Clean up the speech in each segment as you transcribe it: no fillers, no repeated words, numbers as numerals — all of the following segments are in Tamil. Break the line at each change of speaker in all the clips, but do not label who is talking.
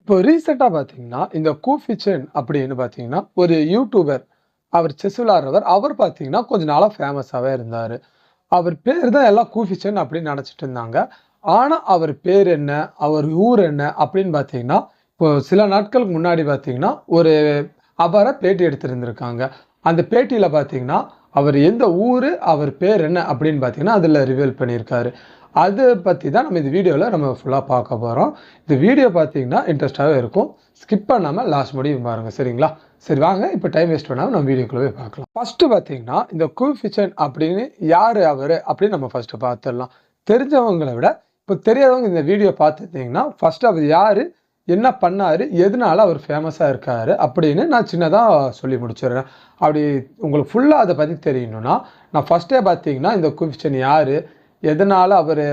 இப்போ ரீசெண்டா பார்த்தீங்கன்னா, இந்த கூஃபிச்சன் அப்படின்னு பார்த்தீங்கன்னா, ஒரு யூடியூபர். அவர் செஸ் விளையாடுறவர். அவர் பார்த்தீங்கன்னா, கொஞ்ச நாளா ஃபேமஸாவே இருந்தாரு. அவர் பேர் தான் எல்லாம் கூஃபிச்சன் அப்படின்னு நெனச்சுட்டு இருந்தாங்க. ஆனா, அவர் பேர் என்ன? அவர் ஊர் என்ன? அப்படின்னு பார்த்தீங்கன்னா, இப்போ சில நாட்களுக்கு முன்னாடி பார்த்தீங்கன்னா, ஒரு அவர பேட்டி எடுத்திருந்திருக்காங்க. அந்த பேட்டியில பார்த்தீங்கன்னா, அவர் எந்த ஊரு? அவர் பேர் என்ன? அப்படின்னு பார்த்தீங்கன்னா, அதில ரிவீல் பண்ணியிருக்காரு. அத பத்தி தான் நம்ம இந்த வீடியோல நம்ம ஃபுல்லா பார்க்க போறோம். இந்த வீடியோ பார்த்தீங்கன்னா, இன்ட்ரெஸ்ட்டாவே இருக்கும். ஸ்கிப் பண்ணாம லாஸ்ட் முடியும் பாருங்க. சரிங்களா? சரி வாங்க, இப்ப டைம் வேஸ்ட் பண்ணாம நம்ம வீடியோக்குள்ள போய் பார்க்கலாம். ஃபர்ஸ்ட் பார்த்தீங்கன்னா, இந்த கூஃபிச்சன் அப்படின்னு யாரு அவரு? அப்படின்னு நம்ம ஃபர்ஸ்ட் பார்த்துடலாம். தெரிஞ்சவங்கள விட, இப்போ தெரியாதவங்க இந்த வீடியோ பார்த்துட்டீங்கன்னா, ஃபர்ஸ்ட் அவர் யாரு? என்ன பண்ணாரு? எதனால அவர் ஃபேமஸா இருக்காரு? அப்படின்னு நான் சின்னதா சொல்லி முடிச்சுடுறேன். அப்படி உங்களுக்கு ஃபுல்லா அத பத்தி தெரியணும்னா, நான் ஃபர்ஸ்ட்டே பார்த்தீங்கன்னா, இந்த கூஃபிச்சன் யாரு? எதனால அவரு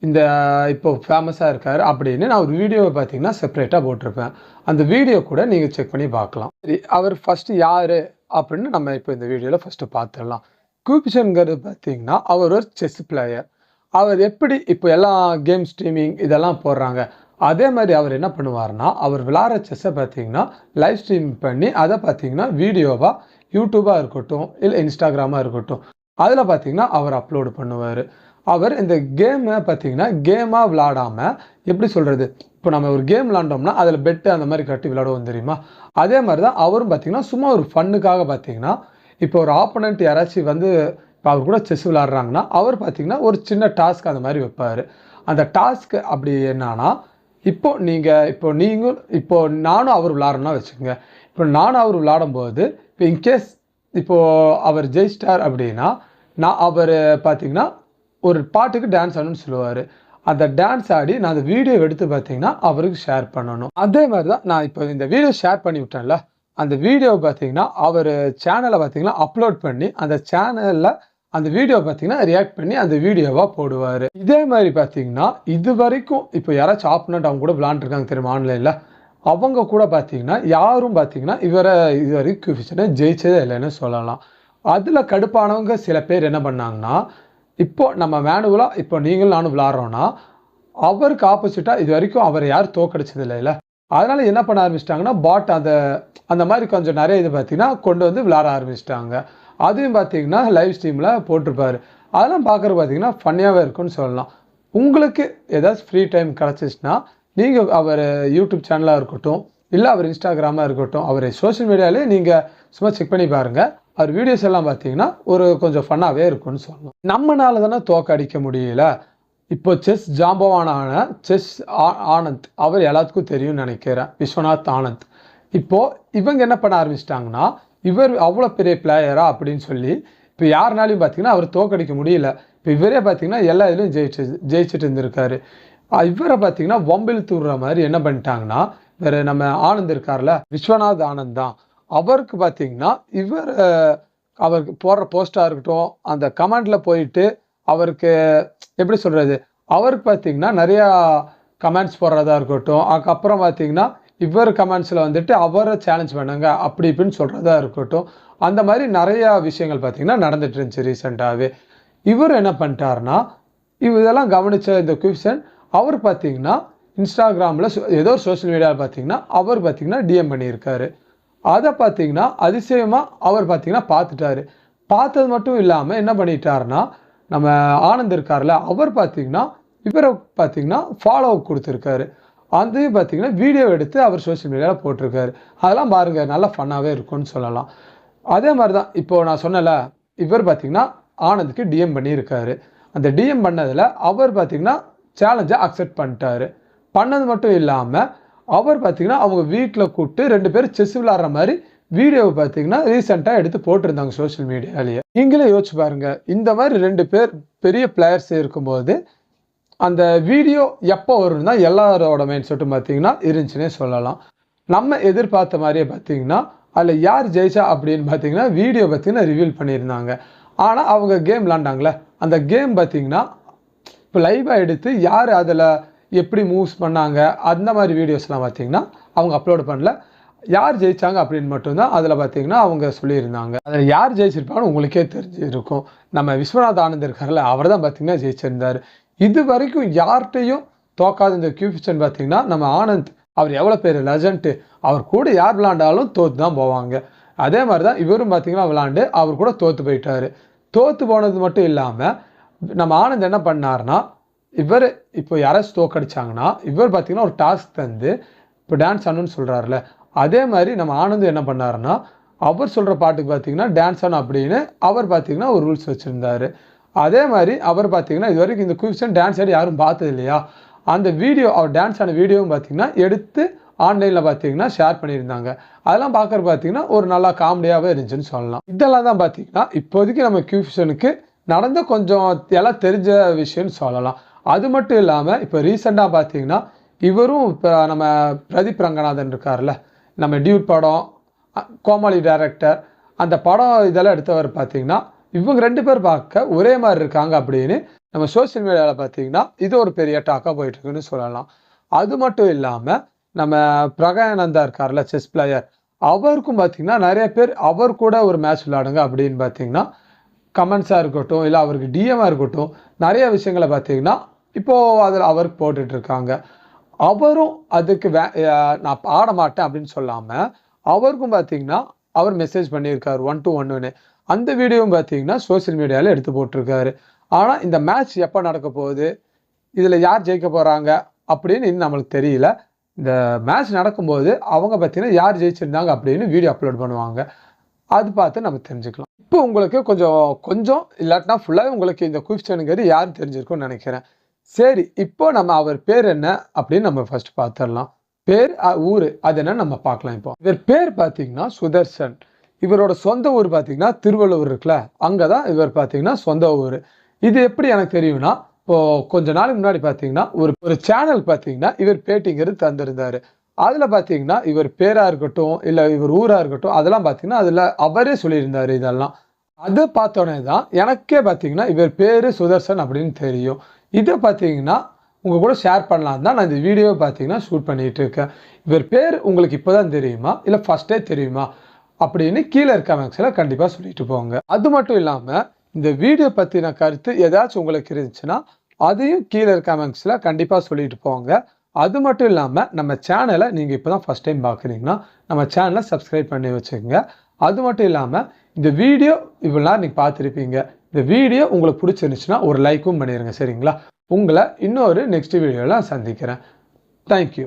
இந்த இப்போ ஃபேமஸா இருக்காரு? அப்படின்னு நான் ஒரு வீடியோவ பார்த்தீங்கன்னா, செப்பரேட்டா போட்டிருப்பேன். அந்த வீடியோ கூட நீங்க செக் பண்ணி பார்க்கலாம். சரி, அவர் ஃபர்ஸ்ட் யாரு? அப்படின்னு நம்ம இப்போ இந்த வீடியோல ஃபர்ஸ்ட் பார்த்துடலாம். கூஃபிச்சன்ங்கிறது பார்த்தீங்கன்னா, அவர் ஒரு செஸ் பிளேயர். அவர் எப்படி இப்போ எல்லாம் கேம் ஸ்ட்ரீமிங் இதெல்லாம் போடுறாங்க. அதே மாரி அவர் என்ன பண்ணுவாருன்னா, அவர் விளையாடுற செஸ்ஸ பார்த்தீங்கன்னா, லைவ் ஸ்ட்ரீம் பண்ணி அத பார்த்தீங்கன்னா, வீடியோவா யூடியூபா இருக்கட்டும், இல்ல இன்ஸ்டாகிராமா இருக்கட்டும், அதில பார்த்தீங்கன்னா, அவர் அப்லோட் பண்ணுவாரு. அவர் இந்த கேம பார்த்தீங்கன்னா, கேமா விளையாடாம எப்படி சொல்றது? இப்போ நம்ம ஒரு கேம் விளையாண்டோம்னா, அதில பெட் அந்த மாரி கட்டி விளையாடுவோம் தெரியுமா? அதே மாரி தான் அவரும் பார்த்தீங்கன்னா, சும்மா ஒரு ஃபன்னுக்காக பார்த்தீங்கன்னா, இப்போ ஒரு ஆப்போனன்ட் யாராச்சும் வந்து இப்போ அவர் கூட செஸ் விளையாடுறாங்கன்னா, அவர் பார்த்தீங்கன்னா, ஒரு சின்ன டாஸ்க் அந்த மாரி வைப்பாரு. அந்த டாஸ்க் அப்படி என்னான்னா, இப்போ நானும் அவரும் விளையாடுறோம்னா வச்சுக்கங்க. இப்போ நானும் அவரும் விளையாடும்போது, இப்போ இன்கேஸ் இப்போ அவர் ஜெயிச்சிட்டார் அப்படின்னா, அவரு பார்த்தீங்கன்னா, ஒரு பாட்டுக்கு டான்ஸ் ஆடணும்னு சொல்லுவாரு. அந்த டான்ஸ் ஆடி நான் அந்த வீடியோ எடுத்து பார்த்தீங்கன்னா, அவருக்கு ஷேர் பண்ணணும். அதே மாரி தான் நான் இப்போ இந்த வீடியோ ஷேர் பண்ணி விட்டேன்ல, அந்த வீடியோ பார்த்தீங்கன்னா, அவரு சேனல்ல பார்த்தீங்கன்னா, அப்லோட் பண்ணி அந்த சேனல்ல அந்த வீடியோ பார்த்தீங்கன்னா, ரியாக்ட் பண்ணி அந்த வீடியோவா போடுவாரு. இதே மாரி பார்த்தீங்கன்னா, இதுவரைக்கும் இப்போ யாராச்சும் ஆப்போனன்ட் அவங்க கூட விளையாண்டுருக்காங்க தெரியுமா ஆன்லைன்ல? அவங்க கூட பார்த்தீங்கன்னா, யாரும் பார்த்தீங்கன்னா, இதுவரைக்கும் கூஃபிச்சன ஜெயிச்சதே இல்லைன்னு சொல்லலாம். அதுல கடுப்பானவங்க சில பேர் என்ன பண்ணாங்கன்னா, இப்போ நம்ம மேனுவலா இப்போ நீங்களும் நானும் விளையாடுறோம்னா, அவருக்கு ஆப்போசிட்டா இதுவரைக்கும் அவர யாரும் தோற்கடிச்சது இல்லைல்ல. அதனால என்ன பண்ண ஆரம்பிச்சுட்டாங்கன்னா, பாட் அந்த மாரி கொஞ்சம் நெறைய இது பார்த்தீங்கன்னா, கொண்டு வந்து விளையாட ஆரம்பிச்சுட்டாங்க. அதையும் பார்த்தீங்கன்னா, லைவ் ஸ்ட்ரீம்ல போட்டிருப்பாரு. அதெல்லாம் பார்க்கறதுக்கு பார்த்தீங்கன்னா, ஃபன்னியாவே இருக்கும்னு சொல்லலாம். உங்களுக்கு ஏதாச்சும் ஃப்ரீ டைம் கிடைச்சிச்சுன்னா, நீங்க அவரு யூடியூப் சேனலா இருக்கட்டும், இல்ல அவர் இன்ஸ்டாகிராமா இருக்கட்டும், அவரு சோசியல் மீடியாலயே நீங்க சும்மா செக் பண்ணி பாருங்க. அவர் வீடியோஸ் எல்லாம் பார்த்தீங்கன்னா, ஒரு கொஞ்சம் ஃபன்னாவே இருக்கும்னு சொல்லலாம். நம்மனால தானே தோற்கடிக்க முடியல. இப்போ செஸ் ஜாம்பவானான செஸ் ஆனந்த். அவர் எல்லாத்துக்கும் தெரியும்னு நெனைக்கிறேன். விஸ்வநாத் ஆனந்த். இப்போ இவங்க என்ன பண்ண ஆரம்பிச்சுட்டாங்கன்னா, இவர் அவ்வளோ பெரிய பிளேயரா அப்படின்னு சொல்லி, இப்போ யாருனாலையும் பார்த்தீங்கன்னா, அவர தோற்கடிக்க முடியல. இப்போ இவரே பார்த்தீங்கன்னா, எல்லா இதுலயும் ஜெயிச்சுட்டு இருந்திருக்காரு. இவர பார்த்தீங்கன்னா, வம்பிழுத்து விடுற மாரி என்ன பண்ணிட்டாங்கன்னா, வேற நம்ம ஆனந்த் இருக்கார்ல, விஸ்வநாத் ஆனந்த் தான். அவருக்கு பார்த்தீங்கன்னா, அவருக்கு போடுற போஸ்ட்டா இருக்கட்டும், அந்த கமெண்ட்ல போயிட்டு அவருக்கு எப்படி சொல்றது? அவருக்கு பார்த்தீங்கன்னா, நெறையா கமெண்ட்ஸ் போடுறதா இருக்கட்டும், அதுக்கப்புறம் பார்த்தீங்கன்னா, இவர் கமெண்ட்ஸ்ல வந்துட்டு அவர சேலஞ்ச் பண்ணுங்க, அப்படி இப்படின்னு சொல்றதா இருக்கட்டும். அந்த மாரி நெறையா விஷயங்கள் பார்த்தீங்கன்னா, நடந்துட்டு இருந்துச்சு ரீசென்ட்டாவே. இவரு என்ன பண்ணிட்டாருன்னா, இதெல்லாம் கவனிச்ச இந்த கூஃபிச்சன், அவர் பார்த்தீங்கன்னா, இன்ஸ்டாகிராம்ல ஏதோ ஒரு சோசியல் மீடியால பார்த்தீங்கன்னா, அவர் பார்த்தீங்கன்னா டிஎம் பண்ணியிருக்காரு. அத பார்த்தீங்கன்னா, அதிசயமா அவர் பார்த்தீங்கன்னா பார்த்துட்டாரு. பார்த்தது மட்டும் இல்லாம என்ன பண்ணிட்டாருன்னா, நம்ம ஆனந்த் இருக்கார்ல, அவர் பார்த்தீங்கன்னா, இவர பார்த்தீங்கன்னா ஃபாலோ குடுத்திருக்காரு. அதையும் பார்த்தீங்கன்னா, வீடியோ எடுத்து அவர் சோசியல் மீடியால போட்டிருக்காரு. அதெல்லாம் பாருங்க நல்ல ஃபன்னாவே இருக்கும்னு சொல்லலாம். அதே மாரி தான் இப்போ நான் சொன்னேன்ல, இவர் பார்த்தீங்கன்னா, ஆனந்துக்கு டிஎம் பண்ணியிருக்காரு. அந்த டிஎம் பண்ணதுல அவர் பார்த்தீங்கன்னா, சேலஞ்ச அக்செப்ட் பண்ணிட்டாரு. பண்ணது மட்டும் இல்லாம, அவர் பார்த்தீங்கன்னா, அவங்க வீட்ல கூப்ட்டு 2 பேரும் செஸ் விளையாடுற மாரி வீடியோவ பார்த்தீங்கன்னா, ரீசென்ட்டா எடுத்து போட்டிருந்தாங்க சோசியல் மீடியாலயே. நீங்களே யோசிச்சு பாருங்க. இந்த மாரி 2 பேர் பெரிய பிளேயர்ஸ் இருக்கும்போது, அந்த வீடியோ எப்போ வரும்னு தான் எல்லாரோட மைண்ட் செட்டும் பார்த்தீங்கன்னா இருந்துச்சுன்னே சொல்லலாம். நம்ம எதிர்பார்த்த மாரியே பார்த்தீங்கன்னா, அதில யார் ஜெயிச்சா அப்படின்னு பார்த்தீங்கன்னா, வீடியோ பார்த்தீங்கன்னா ரிவீல் பண்ணியிருந்தாங்க. ஆனா, அவங்க கேம் விளையாண்டாங்கல்ல, அந்த கேம் பார்த்தீங்கன்னா, இப்போ லைவா எடுத்து யார் அதில எப்படி மூவ்ஸ் பண்ணாங்க, அந்த மாரி வீடியோஸ்லாம் பார்த்தீங்கன்னா, அவங்க அப்லோட் பண்ணல. யார் ஜெயிச்சாங்க அப்படின்னு மட்டும் தான் அதில பார்த்தீங்கன்னா, அவங்க சொல்லியிருந்தாங்க. அதில யார் ஜெயிச்சிருப்பாங்கன்னு உங்களுக்கே தெரிஞ்சிருக்கும். நம்ம விஸ்வநாத் ஆனந்த் இருக்கார்ல, அவர் தான் பார்த்தீங்கன்னா ஜெயிச்சிருந்தாரு. இதுவரைக்கும் யார்ட்டயும் தோக்காத இந்த கூஃபிச்சன் பார்த்தீங்கன்னா, நம்ம ஆனந்த் அவர் எவ்வளோ பெரிய லெஜண்ட், அவர் கூட யார் விளாண்டாலும் தோற்று தான் போவாங்க. அதே மாதிரி தான் இவரும் பார்த்தீங்கன்னா விளாண்டு அவர் கூட தோற்று போயிட்டார். தோற்று போனது மட்டும் இல்லாமல் நம்ம ஆனந்த் என்ன பண்ணார்னா, இவர் இப்போ யாராச்சும் தோக்கடிச்சாங்கன்னா இவர் பார்த்தீங்கன்னா ஒரு டாஸ்க் தந்து இப்போ டான்ஸ் ஆடணும்னு சொல்கிறாருல, அதே மாதிரி நம்ம ஆனந்த் என்ன பண்ணாருன்னா அவர் சொல்கிற பாட்டுக்கு பார்த்தீங்கன்னா டான்ஸ் ஆடணும் அப்படின்னு அவர் பார்த்தீங்கன்னா ஒரு ரூல்ஸ் வச்சுருந்தார். அதே மாதிரி அவர் பார்த்தீங்கன்னா இது வரைக்கும் இந்த குயிக்ஸன் டான்ஸ் ஆடி யாரும் பார்த்தது இல்லையா, அந்த வீடியோ அவர் டான்ஸ் ஆன வீடியோவும் பார்த்தீங்கன்னா எடுத்து ஆன்லைனில் பார்த்தீங்கன்னா ஷேர் பண்ணியிருந்தாங்க. அதெல்லாம் பார்க்குறது பார்த்தீங்கன்னா ஒரு நல்லா காமெடியாகவே இருந்துச்சுன்னு சொல்லலாம். இதெல்லாம் தான் பார்த்தீங்கன்னா இப்போதைக்கு நம்ம குயிக்ஸனுக்கு நடந்த கொஞ்சம் எல்லாம் தெரிஞ்ச விஷயம்னு சொல்லலாம். அது மட்டும் இல்லாமல் இப்போ ரீசெண்டாக பார்த்தீங்கன்னா இவரும் இப்போ நம்ம பிரதீப் ரங்கநாதன் இருக்கார்ல, நம்ம டியூட் படம், கோமாளி டைரக்டர், அந்த படம் இதெல்லாம் எடுத்தவர் பார்த்தீங்கன்னா இவங்க 2 பேர் பார்க்க ஒரே மாதிரி இருக்காங்க அப்படின்னு நம்ம சோசியல் மீடியாவில் பார்த்தீங்கன்னா இது ஒரு பெரிய டாக்காக போயிட்டுருக்குன்னு சொல்லலாம். அது மட்டும் இல்லாமல் நம்ம பிரகானந்தா இருக்கார்ல செஸ் பிளேயர், அவருக்கும் பார்த்தீங்கன்னா நிறைய பேர் அவர் கூட ஒரு மேட்ச் விளையாடுங்க அப்படின்னு பார்த்தீங்கன்னா கமெண்ட்ஸாக இருக்கட்டும், இல்லை அவருக்கு டிஎம்மாக இருக்கட்டும், நிறைய விஷயங்களை பார்த்தீங்கன்னா இப்போது அதில் அவருக்கு போட்டுட்ருக்காங்க. அவரும் அதுக்கு நான் ஆட மாட்டேன் அப்படின்னு சொல்லாமல் அவருக்கும் பார்த்தீங்கன்னா அவர் மெசேஜ் பண்ணியிருக்காரு 1-to-1ன்னு. அந்த வீடியோவும் பார்த்தீங்கன்னா சோசியல் மீடியாவில் எடுத்து போட்டிருக்காரு. ஆனால் இந்த மேட்ச் எப்போ நடக்க போகுது, இதில் யார் ஜெயிக்க போகிறாங்க அப்படின்னு இன்னும் நம்மளுக்கு தெரியல. இந்த மேட்ச் நடக்கும்போது அவங்க பார்த்தீங்கன்னா யார் ஜெயிச்சிருந்தாங்க அப்படின்னு வீடியோ அப்லோட் பண்ணுவாங்க. அது பார்த்து நம்ம தெரிஞ்சுக்கலாம். இப்போ உங்களுக்கு கொஞ்சம் இல்லாட்டினா ஃபுல்லாகவே உங்களுக்கு இந்த குயிக்ஸனுங்கிறது யாரும் தெரிஞ்சிருக்கும்னு நினைக்கிறேன். சரி, இப்போ நம்ம அவர் பேர் என்ன அப்படின்னு நம்ம ஃபர்ஸ்ட் பார்த்துடலாம். பேர், ஊர் அது என்னன்னு நம்ம பார்க்கலாம். இப்போ இவர் பேர் பார்த்தீங்கன்னா சுதர்சன். இவரோட சொந்த ஊர் பார்த்தீங்கன்னா திருவள்ளூர் இருக்குல்ல, அங்கே தான் இவர் பார்த்தீங்கன்னா சொந்த ஊர். இது எப்படி எனக்கு தெரியும்னா, இப்போது கொஞ்ச நாளைக்கு முன்னாடி பார்த்தீங்கன்னா ஒரு சேனல் பார்த்தீங்கன்னா இவர் பேட்டிங்கிறது தந்திருந்தார். அதில் பார்த்தீங்கன்னா இவர் பேராக இருக்கட்டும், இல்லை இவர் ஊராக இருக்கட்டும், அதெல்லாம் பார்த்தீங்கன்னா அதில் அவரே சொல்லியிருந்தார் இதெல்லாம். அதை பார்த்தோன்னே தான் எனக்கே பார்த்தீங்கன்னா இவர் பேர் சுதர்சன் அப்படின்னு தெரியும். இதை பார்த்தீங்கன்னா உங்கள் கூட ஷேர் பண்ணலாம் தான் நான் இந்த வீடியோவை பார்த்தீங்கன்னா ஷூட் பண்ணிகிட்டு இருக்கேன். இவர் பேர் உங்களுக்கு இப்போ தான் தெரியுமா, இல்லை ஃபஸ்ட்டே தெரியுமா அப்படின்னு கீழே இருக்க கமெண்ட்ஸில் கண்டிப்பாக சொல்லிட்டு போங்க. அது மட்டும் இல்லாமல் இந்த வீடியோ பற்றின கருத்து ஏதாச்சும் உங்களுக்கு இருந்துச்சுன்னா அதையும் கீழே இருக்க கமெண்ட்ஸில் கண்டிப்பாக சொல்லிட்டு போங்க. அது மட்டும் இல்லாமல் நம்ம சேனலை நீங்கள் இப்போ தான் ஃபஸ்ட் டைம் பார்க்குறீங்கன்னா நம்ம சேனலை சப்ஸ்கிரைப் பண்ணி வச்சுக்கோங்க. அது மட்டும் இல்லாமல் இந்த வீடியோ இவ்வளோ நேரம் நீங்கள் பார்த்துருப்பீங்க. இந்த வீடியோ உங்களுக்கு பிடிச்சிருந்துச்சுன்னா ஒரு லைக்கும் பண்ணிடுங்க, சரிங்களா? உங்களை இன்னொரு நெக்ஸ்ட் வீடியோவில் சந்திக்கிறேன். தேங்க்யூ.